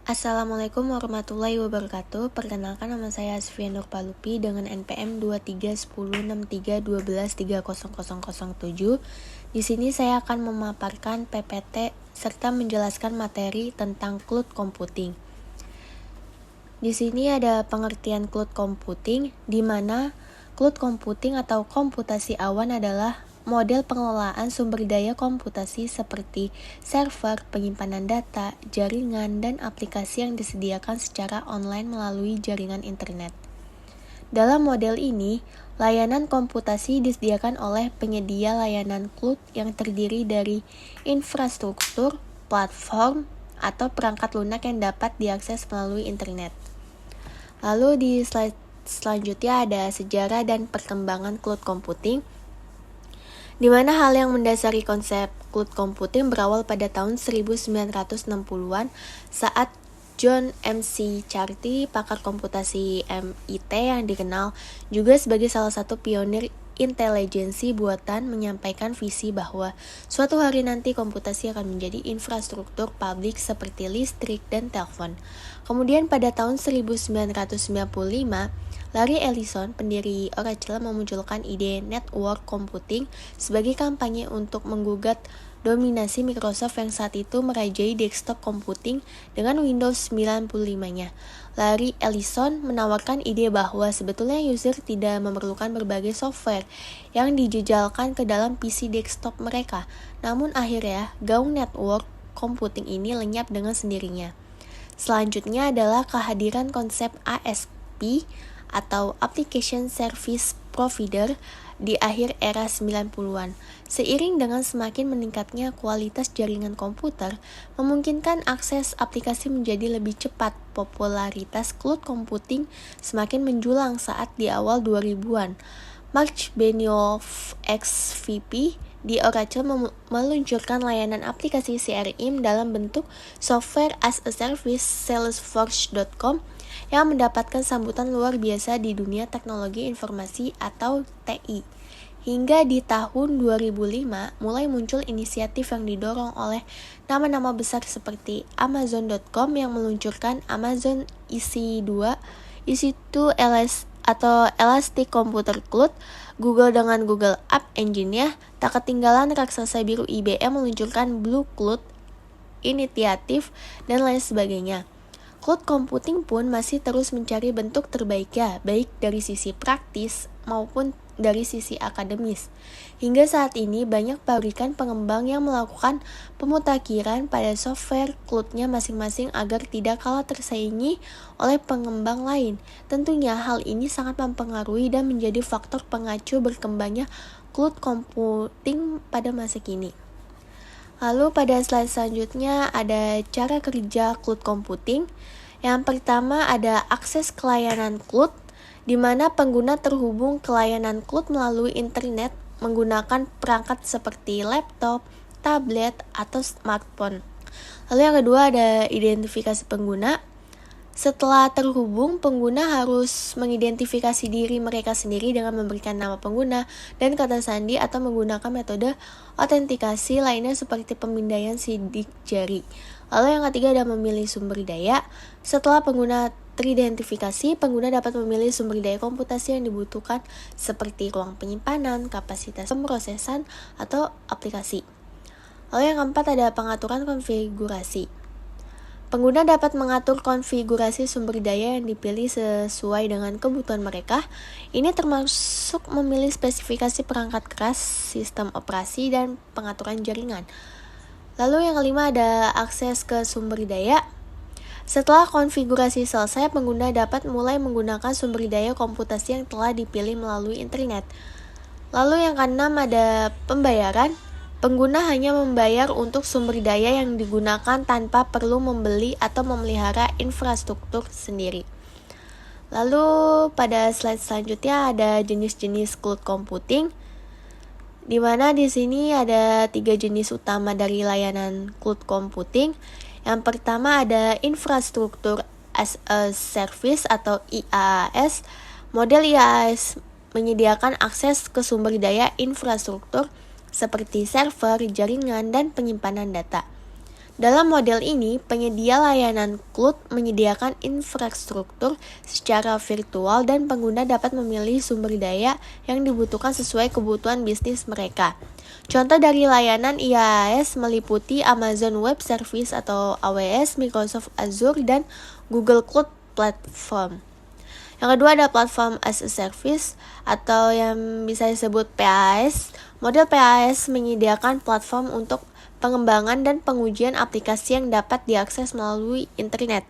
Assalamualaikum warahmatullahi wabarakatuh. Perkenalkan, nama saya Asfian Nur Palupi dengan NPM 23106312300007. Di sini saya akan memaparkan PPT serta menjelaskan materi tentang cloud computing. Di sini ada pengertian cloud computing, di mana cloud computing atau komputasi awan adalah model pengelolaan sumber daya komputasi seperti server, penyimpanan data, jaringan, dan aplikasi yang disediakan secara online melalui jaringan internet. Dalam model ini, layanan komputasi disediakan oleh penyedia layanan cloud yang terdiri dari infrastruktur, platform, atau perangkat lunak yang dapat diakses melalui internet. Lalu di slide selanjutnya ada sejarah dan perkembangan cloud computing, di mana hal yang mendasari konsep cloud computing berawal pada tahun 1960-an saat John McCarthy, pakar komputasi MIT yang dikenal juga sebagai salah satu pionir intelijensi buatan, menyampaikan visi bahwa suatu hari nanti komputasi akan menjadi infrastruktur publik seperti listrik dan telepon. Kemudian pada tahun 1995, Larry Ellison, pendiri Oracle, memunculkan ide network computing sebagai kampanye untuk menggugat dominasi Microsoft yang saat itu merajai desktop computing dengan Windows 95-nya. Larry Ellison menawarkan ide bahwa sebetulnya user tidak memerlukan berbagai software yang dijejalkan ke dalam PC desktop mereka. Namun akhirnya, gaung network computing ini lenyap dengan sendirinya. Selanjutnya adalah kehadiran konsep ASP atau Application Service Provider di akhir era 90-an. Seiring dengan semakin meningkatnya kualitas jaringan komputer, memungkinkan akses aplikasi menjadi lebih cepat. Popularitas cloud computing semakin menjulang saat di awal 2000-an. Mark Benioff, ex-VP di Oracle, meluncurkan layanan aplikasi CRM dalam bentuk Software as a Service, Salesforce.com, yang mendapatkan sambutan luar biasa di dunia teknologi informasi atau TI. Hingga di tahun 2005 mulai muncul inisiatif yang didorong oleh nama-nama besar seperti Amazon.com yang meluncurkan Amazon EC2, EC2 atau Elastic Computer Cloud, Google dengan Google App Engine-nya, tak ketinggalan raksasa biru IBM meluncurkan Blue Cloud Initiative, dan lain sebagainya. Cloud computing pun masih terus mencari bentuk terbaiknya, baik dari sisi praktis maupun dari sisi akademis. Hingga saat ini banyak pabrikan pengembang yang melakukan pemutakhiran pada software cloud-nya masing-masing agar tidak kalah tersaingi oleh pengembang lain. Tentunya hal ini sangat mempengaruhi dan menjadi faktor pengacu berkembangnya cloud computing pada masa kini. Lalu pada slide selanjutnya ada cara kerja cloud computing. Yang pertama ada akses ke layanan cloud, di mana pengguna terhubung ke layanan cloud melalui internet menggunakan perangkat seperti laptop, tablet, atau smartphone. Lalu yang kedua ada identifikasi pengguna. Setelah terhubung, pengguna harus mengidentifikasi diri mereka sendiri dengan memberikan nama pengguna dan kata sandi atau menggunakan metode autentikasi lainnya seperti pemindaian sidik jari. Lalu yang ketiga ada memilih sumber daya. Setelah pengguna teridentifikasi, pengguna dapat memilih sumber daya komputasi yang dibutuhkan seperti ruang penyimpanan, kapasitas pemrosesan, atau aplikasi. Lalu yang keempat ada pengaturan konfigurasi. Pengguna dapat mengatur konfigurasi sumber daya yang dipilih sesuai dengan kebutuhan mereka. Ini termasuk memilih spesifikasi perangkat keras, sistem operasi, dan pengaturan jaringan. Lalu yang kelima ada akses ke sumber daya. Setelah konfigurasi selesai, pengguna dapat mulai menggunakan sumber daya komputasi yang telah dipilih melalui internet. Lalu yang keenam ada pembayaran. Pengguna hanya membayar untuk sumber daya yang digunakan tanpa perlu membeli atau memelihara infrastruktur sendiri. Lalu pada slide selanjutnya ada jenis-jenis cloud computing, di mana di sini ada 3 jenis utama dari layanan cloud computing. Yang pertama ada infrastruktur as a service atau IaaS. Model IaaS menyediakan akses ke sumber daya infrastruktur seperti server, jaringan, dan penyimpanan data. Dalam model ini, penyedia layanan cloud menyediakan infrastruktur secara virtual dan pengguna dapat memilih sumber daya yang dibutuhkan sesuai kebutuhan bisnis mereka. Contoh dari layanan IaaS meliputi Amazon Web Service atau AWS, Microsoft Azure, dan Google Cloud Platform. Yang kedua ada platform as a service atau yang bisa disebut PaaS. Model PaaS menyediakan platform untuk pengembangan dan pengujian aplikasi yang dapat diakses melalui internet.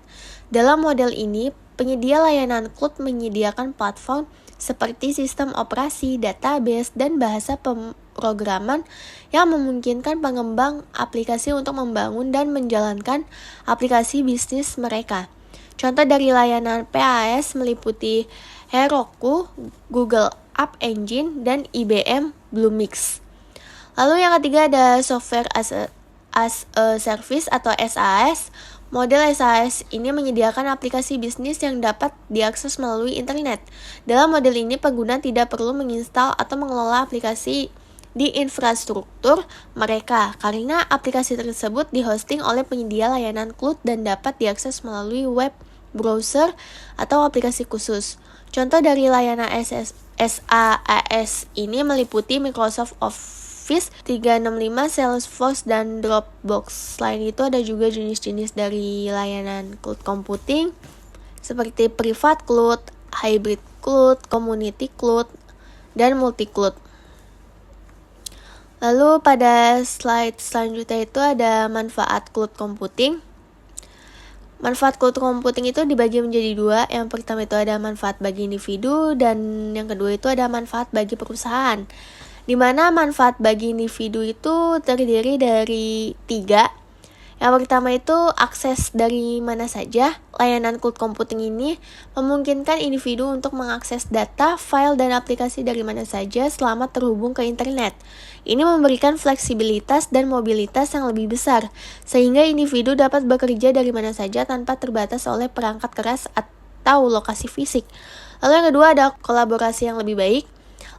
Dalam model ini, penyedia layanan cloud menyediakan platform seperti sistem operasi, database, dan bahasa pemrograman yang memungkinkan pengembang aplikasi untuk membangun dan menjalankan aplikasi bisnis mereka. Contoh dari layanan PaaS meliputi Heroku, Google App Engine, dan IBM Bluemix. Lalu yang ketiga ada software as a service atau SaaS. Model SaaS ini menyediakan aplikasi bisnis yang dapat diakses melalui internet. Dalam model ini pengguna tidak perlu menginstal atau mengelola aplikasi di infrastruktur mereka karena aplikasi tersebut dihosting oleh penyedia layanan cloud dan dapat diakses melalui web browser atau aplikasi khusus. Contoh dari layanan SaaS ini meliputi Microsoft Office 365, Salesforce, dan Dropbox. Selain itu ada juga jenis-jenis dari layanan cloud computing seperti private cloud, hybrid cloud, community cloud, dan multi cloud. Lalu pada slide selanjutnya itu ada manfaat cloud computing. Manfaat cloud computing itu dibagi menjadi dua. Yang pertama itu ada manfaat bagi individu dan yang kedua itu ada manfaat bagi perusahaan. Di mana manfaat bagi individu itu terdiri dari 3. Yang pertama itu akses dari mana saja. Layanan cloud computing ini memungkinkan individu untuk mengakses data, file, dan aplikasi dari mana saja selama terhubung ke internet. Ini memberikan fleksibilitas dan mobilitas yang lebih besar, sehingga individu dapat bekerja dari mana saja tanpa terbatas oleh perangkat keras atau lokasi fisik. Lalu yang kedua ada kolaborasi yang lebih baik.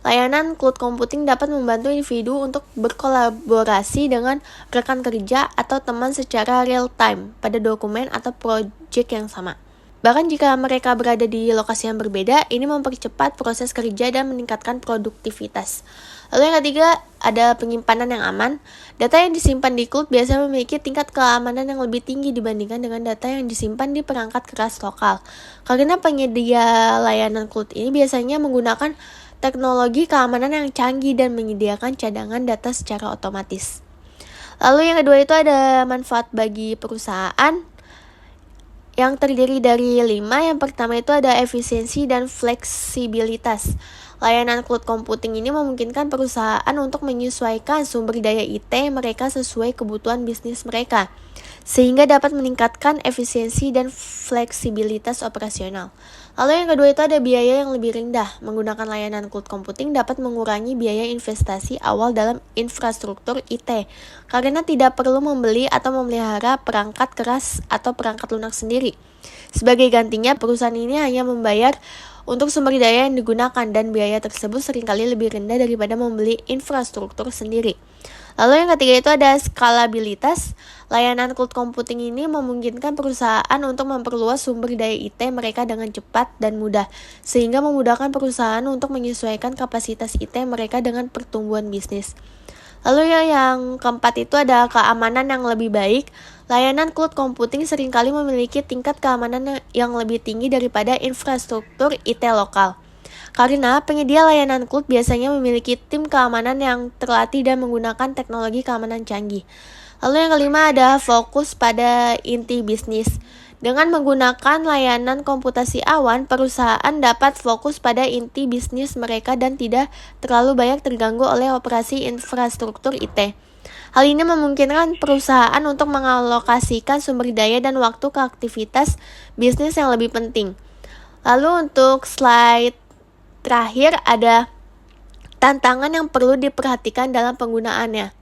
Layanan cloud computing dapat membantu individu untuk berkolaborasi dengan rekan kerja atau teman secara real time pada dokumen atau proyek yang sama. Bahkan jika mereka berada di lokasi yang berbeda, ini mempercepat proses kerja dan meningkatkan produktivitas. Lalu yang ketiga, ada penyimpanan yang aman. Data yang disimpan di cloud biasanya memiliki tingkat keamanan yang lebih tinggi dibandingkan dengan data yang disimpan di perangkat keras lokal. Karena penyedia layanan cloud ini biasanya menggunakan teknologi keamanan yang canggih dan menyediakan cadangan data secara otomatis. Lalu yang kedua itu ada manfaat bagi perusahaan yang terdiri dari 5. Yang pertama itu ada efisiensi dan fleksibilitas. Layanan cloud computing ini memungkinkan perusahaan untuk menyesuaikan sumber daya IT mereka sesuai kebutuhan bisnis mereka, sehingga dapat meningkatkan efisiensi dan fleksibilitas operasional. Lalu yang kedua itu ada biaya yang lebih rendah. Menggunakan layanan cloud computing dapat mengurangi biaya investasi awal dalam infrastruktur IT, karena tidak perlu membeli atau memelihara perangkat keras atau perangkat lunak sendiri. Sebagai gantinya, perusahaan ini hanya membayar untuk sumber daya yang digunakan dan biaya tersebut seringkali lebih rendah daripada membeli infrastruktur sendiri. Lalu yang ketiga itu ada skalabilitas. Layanan cloud computing ini memungkinkan perusahaan untuk memperluas sumber daya IT mereka dengan cepat dan mudah, sehingga memudahkan perusahaan untuk menyesuaikan kapasitas IT mereka dengan pertumbuhan bisnis. Lalu yang keempat itu ada keamanan yang lebih baik. Layanan cloud computing seringkali memiliki tingkat keamanan yang lebih tinggi daripada infrastruktur IT lokal. Karena penyedia layanan cloud biasanya memiliki tim keamanan yang terlatih dan menggunakan teknologi keamanan canggih. Lalu yang kelima ada fokus pada inti bisnis. Dengan menggunakan layanan komputasi awan, perusahaan dapat fokus pada inti bisnis mereka dan tidak terlalu banyak terganggu oleh operasi infrastruktur IT. Hal ini memungkinkan perusahaan untuk mengalokasikan sumber daya dan waktu ke aktivitas bisnis yang lebih penting. Lalu untuk slide terakhir ada tantangan yang perlu diperhatikan dalam penggunaannya.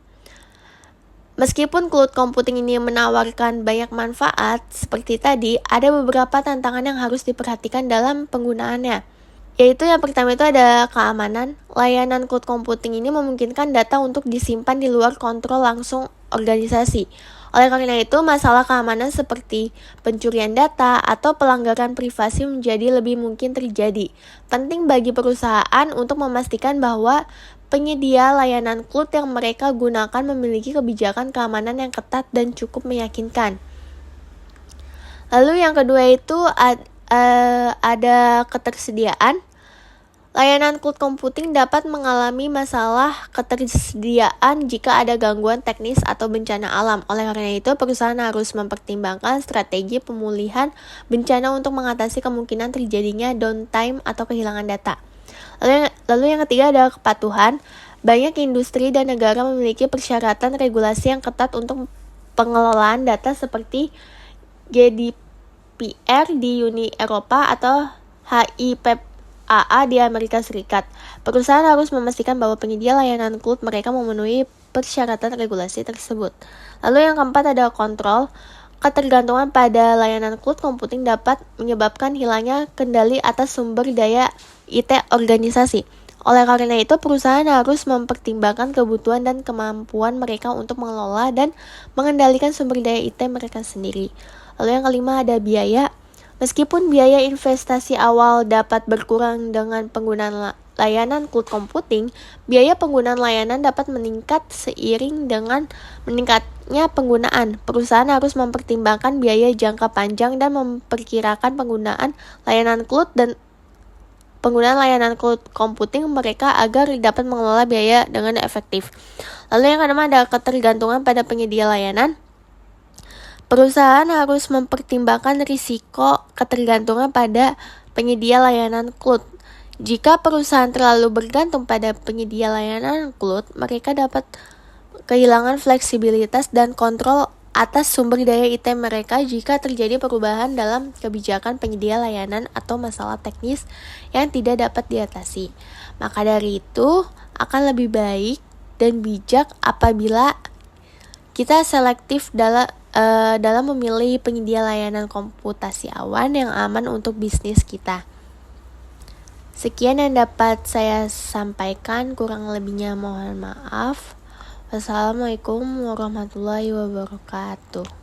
Meskipun cloud computing ini menawarkan banyak manfaat, seperti tadi, ada beberapa tantangan yang harus diperhatikan dalam penggunaannya. Yaitu yang pertama itu ada keamanan. Layanan cloud computing ini memungkinkan data untuk disimpan di luar kontrol langsung organisasi. Oleh karena itu, masalah keamanan seperti pencurian data atau pelanggaran privasi menjadi lebih mungkin terjadi. Penting bagi perusahaan untuk memastikan bahwa penyedia layanan cloud yang mereka gunakan memiliki kebijakan keamanan yang ketat dan cukup meyakinkan. Lalu yang kedua itu ada ketersediaan. Layanan cloud computing dapat mengalami masalah ketersediaan jika ada gangguan teknis atau bencana alam. Oleh karena itu, perusahaan harus mempertimbangkan strategi pemulihan bencana untuk mengatasi kemungkinan terjadinya downtime atau kehilangan data. Lalu yang ketiga adalah kepatuhan. Banyak industri dan negara memiliki persyaratan regulasi yang ketat untuk pengelolaan data seperti GDPR di Uni Eropa atau HIPAA di Amerika Serikat. Perusahaan harus memastikan bahwa penyedia layanan cloud mereka memenuhi persyaratan regulasi tersebut. Lalu yang keempat adalah kontrol. Ketergantungan pada layanan cloud computing dapat menyebabkan hilangnya kendali atas sumber daya IT organisasi. Oleh karena itu, perusahaan harus mempertimbangkan kebutuhan dan kemampuan mereka untuk mengelola dan mengendalikan sumber daya IT mereka sendiri. Lalu yang kelima ada biaya. Meskipun biaya investasi awal dapat berkurang dengan penggunaan layanan cloud computing, biaya penggunaan layanan dapat meningkat seiring dengan meningkatnya penggunaan. Perusahaan harus mempertimbangkan biaya jangka panjang dan memperkirakan penggunaan layanan cloud computing mereka agar dapat mengelola biaya dengan efektif. Lalu yang kedua ada ketergantungan pada penyedia layanan. Perusahaan harus mempertimbangkan risiko ketergantungan pada penyedia layanan cloud. Jika perusahaan terlalu bergantung pada penyedia layanan cloud, mereka dapat kehilangan fleksibilitas dan kontrol atas sumber daya IT mereka jika terjadi perubahan dalam kebijakan penyedia layanan atau masalah teknis yang tidak dapat diatasi. Maka dari itu, akan lebih baik dan bijak apabila kita selektif dalam memilih penyedia layanan komputasi awan yang aman untuk bisnis kita. Sekian yang dapat saya sampaikan, kurang lebihnya mohon maaf. Wassalamualaikum warahmatullahi wabarakatuh.